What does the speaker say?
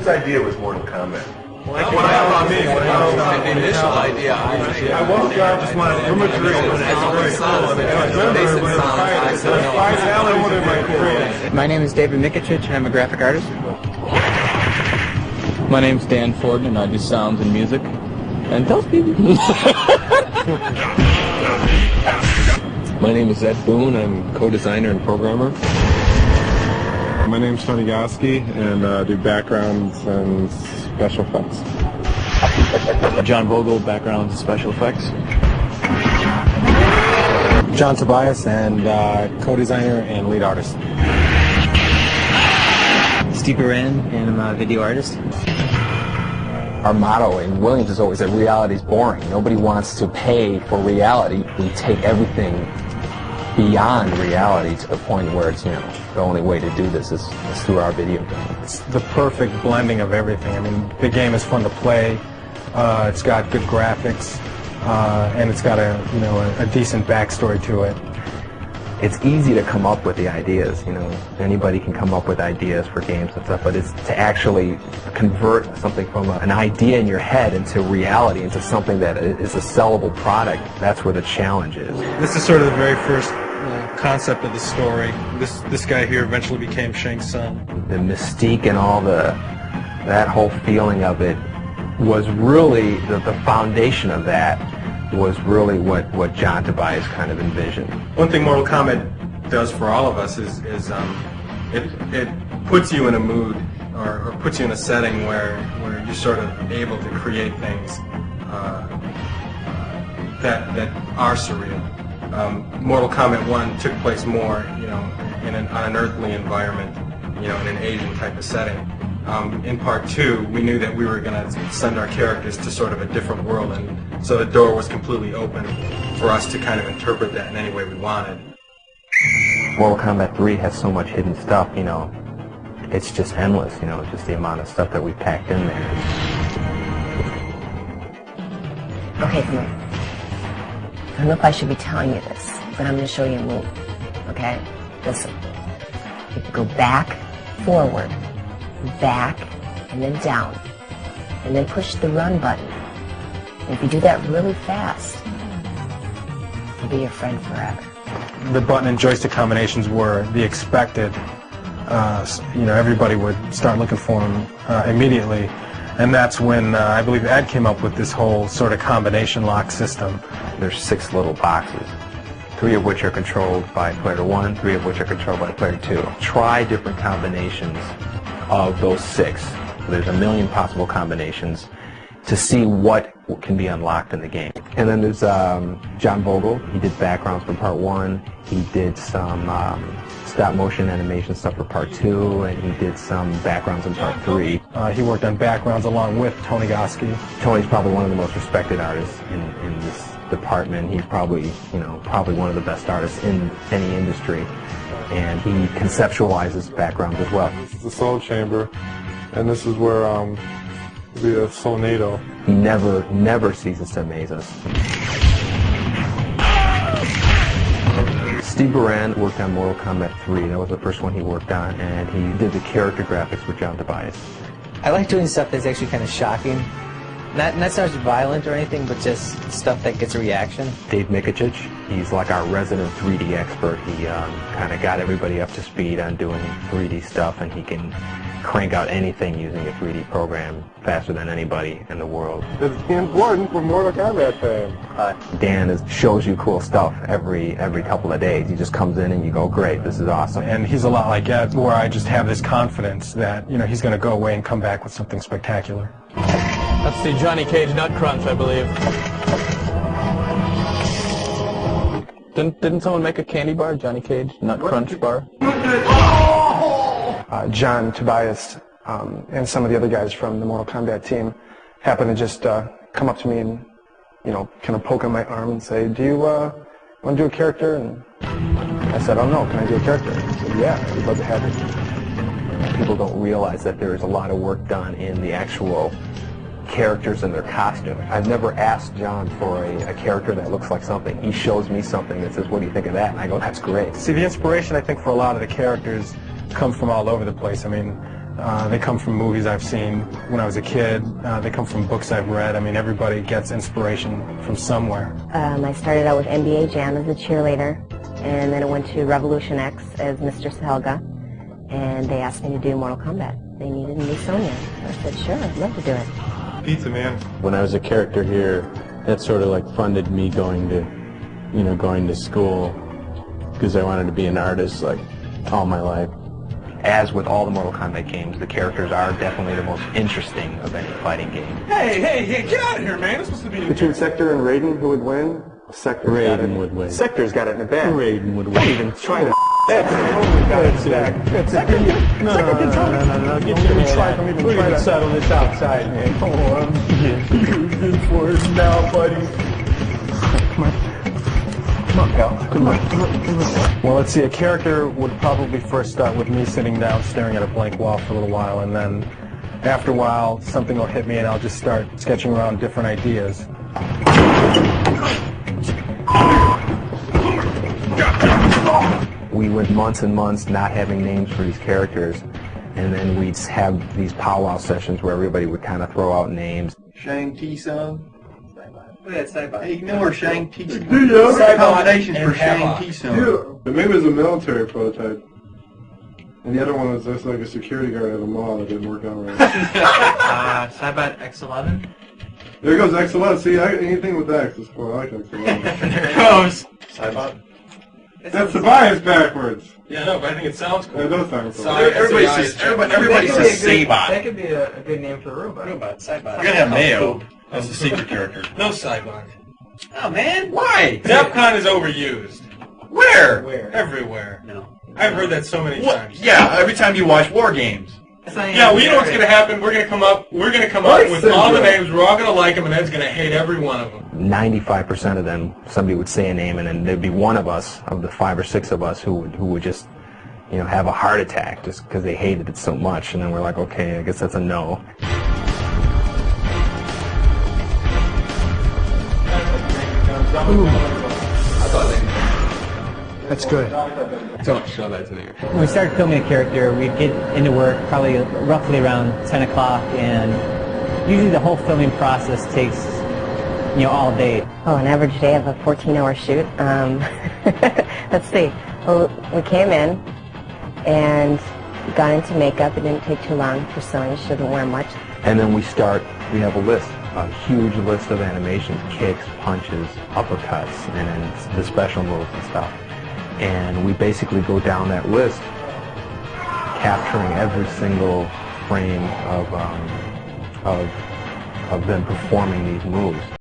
Whose idea was Mortal Kombat? Well, the initial idea, I woke up, just wanted to My name is David Mikic, and I'm a graphic artist. My name is Dan Ford, and I do sounds and music. And tell people. My name is Ed Boone. I'm co-designer and programmer. My name's Tony Goski, and I do backgrounds and special effects. John Vogel, backgrounds and special effects. John Tobias, and co-designer and lead artist. Steve Moran, and I'm a video artist. Our motto in Williams is always that reality's boring. Nobody wants to pay for reality. We take everything beyond reality to the point where it's, the only way to do this is through our video game. It's the perfect blending of everything. I mean, the game is fun to play. It's got good graphics, and it's got a decent backstory to it. It's easy to come up with the ideas, anybody can come up with ideas for games and stuff, but it's to actually convert something from an idea in your head into reality, into something that is a sellable product. That's where the challenge is. This is sort of the very first concept of the story. This guy here eventually became Shang's son. The mystique and all that whole feeling of it was really, the foundation of that was really what John Tobias kind of envisioned. One thing Mortal Kombat does for all of us is it puts you in a mood or puts you in a setting where you're sort of able to create things that are surreal. Mortal Kombat 1 took place more, on an earthly environment, in an Asian type of setting. In part 2, we knew that we were going to send our characters to sort of a different world, and so the door was completely open for us to kind of interpret that in any way we wanted. Mortal Kombat 3 has so much hidden stuff, it's just endless, just the amount of stuff that we packed in there. Okay, come here. I don't know if I should be telling you this, but I'm going to show you a move, okay? Listen. You have to go back, forward, back, and then down, and then push the run button. And if you do that really fast, I'll be your friend forever. The button and joystick combinations were the expected. Everybody would start looking for them immediately, and that's when I believe Ed came up with this whole sort of combination lock system. There's 6 little boxes, 3 of which are controlled by player 1, 3 of which are controlled by player 2. Try different combinations of those 6. There's a million possible combinations to see what can be unlocked in the game. And then there's John Vogel. He did backgrounds for part 1. He did some stop motion animation stuff for part 2, and he did some backgrounds in part 3. He worked on backgrounds along with Tony Goski. Tony's probably one of the most respected artists in this department. He's probably, probably one of the best artists in any industry. And he conceptualizes backgrounds as well. This is the Soul Chamber, and this is where the Soulnado. He never ceases to amaze us. Steve Moran worked on Mortal Kombat 3. That was the first one he worked on, and he did the character graphics with John Tobias. I like doing stuff that's actually kind of shocking. Not so much violent or anything, but just stuff that gets a reaction. Dave Mikic, he's like our resident 3D expert. He kind of got everybody up to speed on doing 3D stuff, and he can crank out anything using a 3D program faster than anybody in the world. It's important for Mortal Kombat fans. Dan shows you cool stuff every couple of days. He just comes in and you go, great, this is awesome. And he's a lot like Ed, where I just have this confidence that he's going to go away and come back with something spectacular. That's the Johnny Cage Nut Crunch, I believe. Didn't someone make a candy bar, Johnny Cage Nut Crunch bar? John Tobias and some of the other guys from the Mortal Kombat team happened to just come up to me and, kind of poke on my arm and say, do you want to do a character? And I said, oh no, can I do a character? He said, yeah, I'd love to have it. People don't realize that there is a lot of work done in the actual characters and their costume. I've never asked John for a character that looks like something. He shows me something that says, what do you think of that? And I go, that's great. See, the inspiration, I think, for a lot of the characters come from all over the place. I mean, They come from movies I've seen when I was a kid. They come from books I've read. I mean, everybody gets inspiration from somewhere. I started out with NBA Jam as a cheerleader, and then I went to Revolution X as Mr. Sahelga, and they asked me to do Mortal Kombat. They needed a new Sonya. I said, sure, I'd love to do it. Pizza Man. When I was a character here, that sort of like funded me going to school, because I wanted to be an artist like all my life. As with all the Mortal Kombat games, the characters are definitely the most interesting of any fighting game. Hey, get out of here, man. It's supposed to be Between Sector and Raiden, who would win? Sector's got it. Raiden would win. Sector's got it in the bag. Raiden would win. Don't even try to. That's it. Oh, got it in the bag. That's it. No. Don't even try to settle this outside, man. Come on. You're good for it now, buddy. Come on, pal. Come on. Well, let's see, a character would probably first start with me sitting down staring at a blank wall for a little while, and then after a while something will hit me and I'll just start sketching around different ideas. We went months and months not having names for these characters, and then we'd have these powwow sessions where everybody would kind of throw out names. Shang-Ti-Sung. Look at that Saibot. Ignore Shang-Ti-Sung. Combinations for Shang-Ti-Sung. The name is a military prototype. And the other one was just like a security guard at a mall that didn't work out right. Saibot X11. There goes X11. See, anything with X is cool. I like X11. There it goes. Saibot. That's the bias backwards. Yeah, no, but I think it sounds cool. It does sound cool. Everybody says Saibot. That could be a good name for a robot. Saibot. We're gonna have Mayo as the secret character. No Saibot. Oh man, why? Defcon is overused. Where? Everywhere. No. I've heard that so many times. Yeah, every time you watch war games. Yeah, well, you know what's going to happen? We're going to come up with all the names, we're all going to like them, and Ed's going to hate every one of them. 95% of them, somebody would say a name, and then there'd be one of us, of the 5 or 6 of us, who would just, have a heart attack just because they hated it so much. And then we're like, okay, I guess that's a no. That's good. Don't show that to me. When we started filming a character, we'd get into work probably roughly around 10 o'clock, and usually the whole filming process takes, all day. Oh, an average day of a 14-hour shoot. Let's see. Well, we came in and got into makeup. It didn't take too long for Sonya. She doesn't wear much. And then we have a list, a huge list of animations, kicks, punches, uppercuts, and then the special moves and stuff. And we basically go down that list, capturing every single frame of them performing these moves.